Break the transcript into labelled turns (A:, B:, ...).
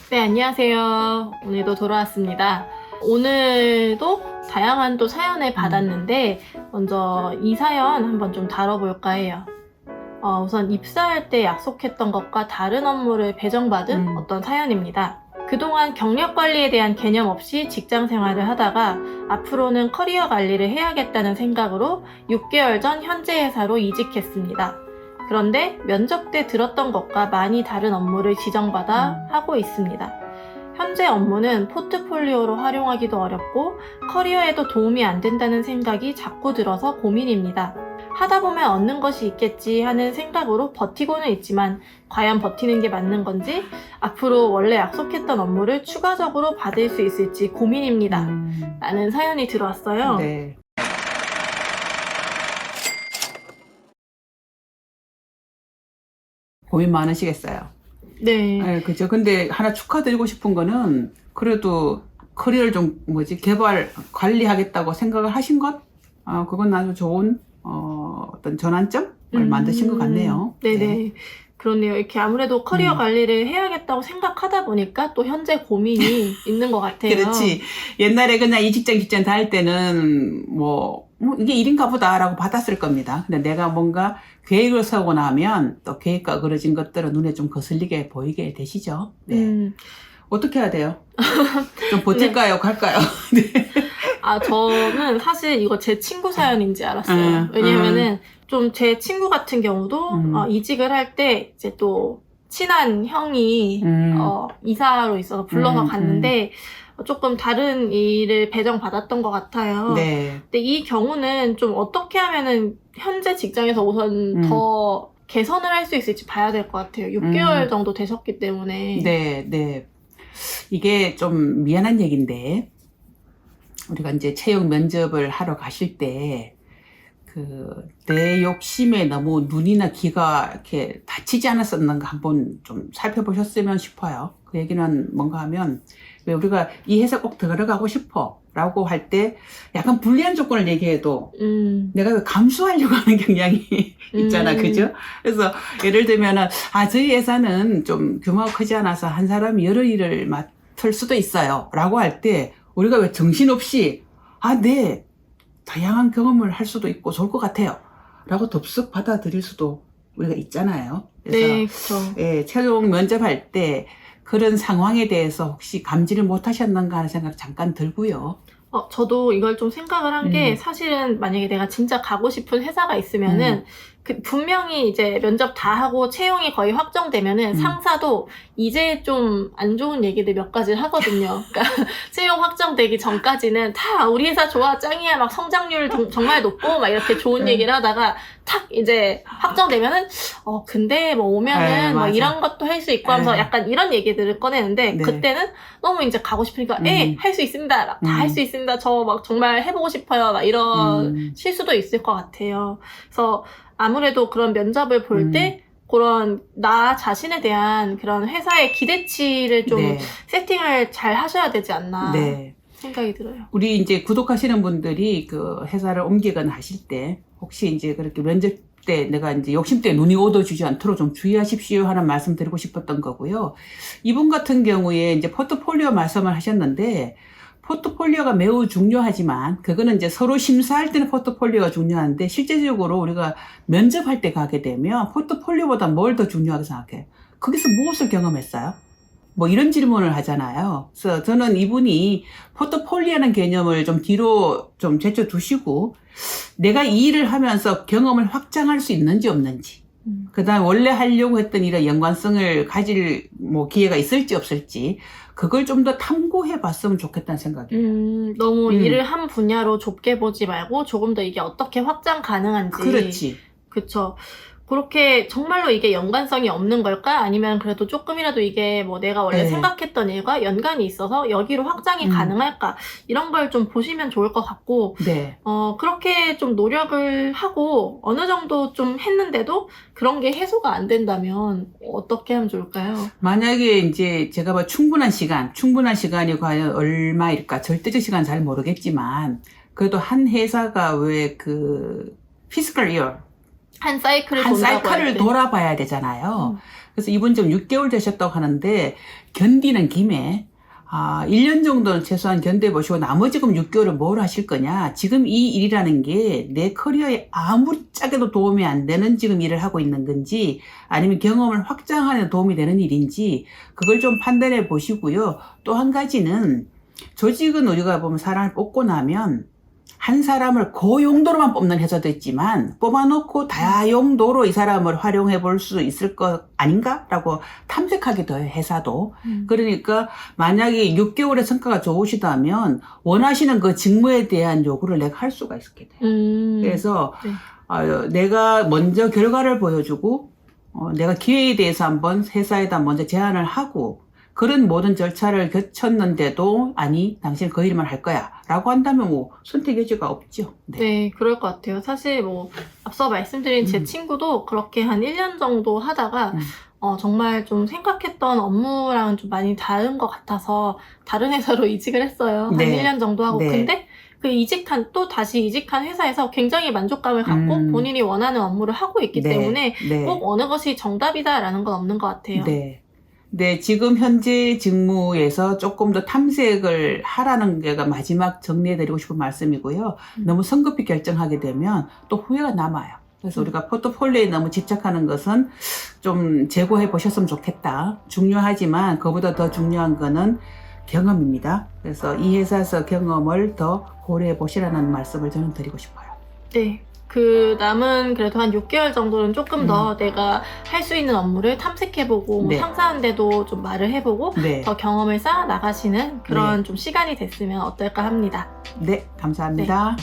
A: 네, 안녕하세요. 오늘도 돌아왔습니다. 오늘도 다양한 또 사연을 받았는데 먼저 이 사연 한번 좀 다뤄볼까 해요. 우선 입사할 때 약속했던 것과 다른 업무를 배정받은 어떤 사연입니다. 그동안 경력 관리에 대한 개념 없이 직장 생활을 하다가 앞으로는 커리어 관리를 해야겠다는 생각으로 6개월 전 현재 회사로 이직했습니다. 그런데 면접 때 들었던 것과 많이 다른 업무를 지정받아 하고 있습니다. 현재 업무는 포트폴리오로 활용하기도 어렵고 커리어에도 도움이 안 된다는 생각이 자꾸 들어서 고민입니다. 하다 보면 얻는 것이 있겠지 하는 생각으로 버티고는 있지만 과연 버티는 게 맞는 건지 앞으로 원래 약속했던 업무를 추가적으로 받을 수 있을지 고민입니다. 라는 사연이 들어왔어요.
B: 네. 고민 많으시겠어요.
A: 네.
B: 네, 그죠. 근데 하나 축하드리고 싶은 거는 그래도 커리어를 좀 개발, 관리하겠다고 생각을 하신 것? 그건 아주 좋은, 어떤 전환점을 만드신 것 같네요.
A: 네네.
B: 네.
A: 그렇네요. 이렇게 아무래도 커리어 관리를 해야겠다고 생각하다 보니까 또 현재 고민이 있는 것 같아요.
B: 그렇지. 옛날에 그냥 이 직장 다닐 때는 이게 일인가 보다라고 받았을 겁니다. 근데 내가 뭔가 계획을 세우고 나면 또 계획과 그려진 것들은 눈에 좀 거슬리게 보이게 되시죠. 네. 어떻게 해야 돼요? 좀 버틸까요?
A: 네.
B: 갈까요? 네.
A: 저는 사실 이거 제 친구 사연인지 알았어요. 왜냐면은 좀 제 친구 같은 경우도 이직을 할 때 이제 또 친한 형이 이사로 있어서 불러서 갔는데 조금 다른 일을 배정받았던 것 같아요.
B: 네.
A: 근데 이 경우는 좀 어떻게 하면은 현재 직장에서 우선 더 개선을 할 수 있을지 봐야 될 것 같아요. 6개월 정도 되셨기 때문에.
B: 네, 네. 이게 좀 미안한 얘기인데, 우리가 이제 채용 면접을 하러 가실 때, 내 욕심에 너무 눈이나 귀가 이렇게 다치지 않았었는가 한번 좀 살펴보셨으면 싶어요. 그 얘기는 뭔가 하면, 왜 우리가 이 회사 꼭 들어가고 싶어 라고 할 때 약간 불리한 조건을 얘기해도 내가 감수하려고 하는 경향이 있잖아. 그죠? 그래서 예를 들면은, 저희 회사는 좀 규모가 크지 않아서 한 사람이 여러 일을 맡을 수도 있어요. 라고 할 때 우리가 왜 정신없이, 네. 다양한 경험을 할 수도 있고 좋을 것 같아요. 라고 덥석 받아들일 수도 우리가 있잖아요. 그래서
A: 네, 그렇죠.
B: 예, 최종 면접할 때 그런 상황에 대해서 혹시 감지를 못 하셨는가 하는 생각 잠깐 들고요.
A: 저도 이걸 좀 생각을 한 게 사실은 만약에 내가 진짜 가고 싶은 회사가 있으면은 분명히 이제 면접 다 하고 채용이 거의 확정되면은 상사도 이제 좀 안 좋은 얘기들 몇 가지를 하거든요. 그러니까 채용 확정되기 전까지는 다 우리 회사 좋아 짱이야 막 성장률 정말 높고 막 이렇게 좋은 얘기를 하다가 탁 이제 확정되면은 근데 뭐 오면은 뭐 이런 것도 할 수 있고 하면서 약간 이런 얘기들을 꺼내는데
B: 네.
A: 그때는 너무 이제 가고 싶으니까 할 수 있습니다. 다 할 수 있습니다. 저 막 정말 해보고 싶어요. 막 이런 실수도 있을 것 같아요. 그래서 아무래도 그런 면접을 볼 때 그런 나 자신에 대한 그런 회사의 기대치를 좀
B: 네.
A: 세팅을 잘 하셔야 되지 않나
B: 네.
A: 생각이 들어요.
B: 우리 이제 구독하시는 분들이 그 회사를 옮기거나 하실 때 혹시 이제 그렇게 면접 때 내가 이제 욕심 때문에 눈이 어두워지지 않도록 좀 주의하십시오 하는 말씀 드리고 싶었던 거고요. 이분 같은 경우에 이제 포트폴리오 말씀을 하셨는데, 포트폴리오가 매우 중요하지만 그거는 이제 서로 심사할 때는 포트폴리오가 중요한데 실제적으로 우리가 면접할 때 가게 되면 포트폴리오보다 뭘 더 중요하게 생각해? 거기서 무엇을 경험했어요? 뭐 이런 질문을 하잖아요. 그래서 저는 이분이 포트폴리오라는 개념을 좀 뒤로 좀 제쳐두시고 내가 이 일을 하면서 경험을 확장할 수 있는지 없는지, 그 다음에 원래 하려고 했던 일의 연관성을 가질 기회가 있을지 없을지 그걸 좀 더 탐구해 봤으면 좋겠다는 생각이에요.
A: 너무 일을 한 분야로 좁게 보지 말고 조금 더 이게 어떻게 확장 가능한지.
B: 그렇지.
A: 그쵸. 그렇게 정말로 이게 연관성이 없는 걸까? 아니면 그래도 조금이라도 이게 뭐 내가 원래
B: 네.
A: 생각했던 일과 연관이 있어서 여기로 확장이 가능할까? 이런 걸 좀 보시면 좋을 것 같고,
B: 네.
A: 그렇게 좀 노력을 하고 어느 정도 좀 했는데도 그런 게 해소가 안 된다면 어떻게 하면 좋을까요?
B: 만약에 이제 제가 충분한 시간이 과연 얼마일까? 절대적 시간 잘 모르겠지만 그래도 한 회사가 왜 피스컬 이어
A: 한 사이클을
B: 한
A: 돈다고 할
B: 사이클을
A: 때.
B: 돌아봐야 되잖아요. 그래서 이분 지금 6개월 되셨다고 하는데 견디는 김에 1년 정도는 최소한 견뎌보시고 나머지 그럼 6개월은 뭘 하실 거냐. 지금 이 일이라는 게 내 커리어에 아무리 짜게도 도움이 안 되는 지금 일을 하고 있는 건지 아니면 경험을 확장하는 데 도움이 되는 일인지 그걸 좀 판단해 보시고요. 또 한 가지는 조직은 우리가 보면 사람을 뽑고 나면 한 사람을 그 용도로만 뽑는 회사도 있지만 뽑아놓고 다용도로 이 사람을 활용해 볼 수 있을 것 아닌가? 라고 탐색하기도 해요, 회사도. 그러니까 만약에 6개월의 성과가 좋으시다면 원하시는 그 직무에 대한 요구를 내가 할 수가 있게 돼요. 그래서
A: 네.
B: 내가 먼저 결과를 보여주고 내가 기회에 대해서 한번 회사에다 먼저 제안을 하고 그런 모든 절차를 거쳤는데도 아니 당신 그 일만 할 거야 라고 한다면 뭐 선택 여지가 없죠.
A: 네, 그럴 것 같아요. 사실 뭐 앞서 말씀드린 제 친구도 그렇게 한 1년 정도 하다가 정말 좀 생각했던 업무랑 좀 많이 다른 것 같아서 다른 회사로 이직을 했어요. 한
B: 네.
A: 1년 정도 하고.
B: 네.
A: 근데 그 또 다시 이직한 회사에서 굉장히 만족감을 갖고 본인이 원하는 업무를 하고 있기
B: 네.
A: 때문에
B: 네.
A: 꼭 어느 것이 정답이다라는 건 없는 것 같아요.
B: 네. 네, 지금 현재 직무에서 조금 더 탐색을 하라는 게가 마지막 정리해드리고 싶은 말씀이고요. 너무 성급히 결정하게 되면 또 후회가 남아요. 그래서 우리가 포트폴리오에 너무 집착하는 것은 좀 재고해 보셨으면 좋겠다. 중요하지만 그보다 더 중요한 거는 경험입니다. 그래서 이 회사에서 경험을 더 고려해 보시라는 말씀을 저는 드리고 싶어요.
A: 네. 그 남은 그래도 한 6개월 정도는 조금 더 내가 할 수 있는 업무를 탐색해보고 뭐
B: 네.
A: 상사한테도 좀 말을 해보고
B: 네.
A: 더 경험을 쌓아 나가시는 그런 좀 시간이 됐으면 어떨까 합니다.
B: 네, 감사합니다.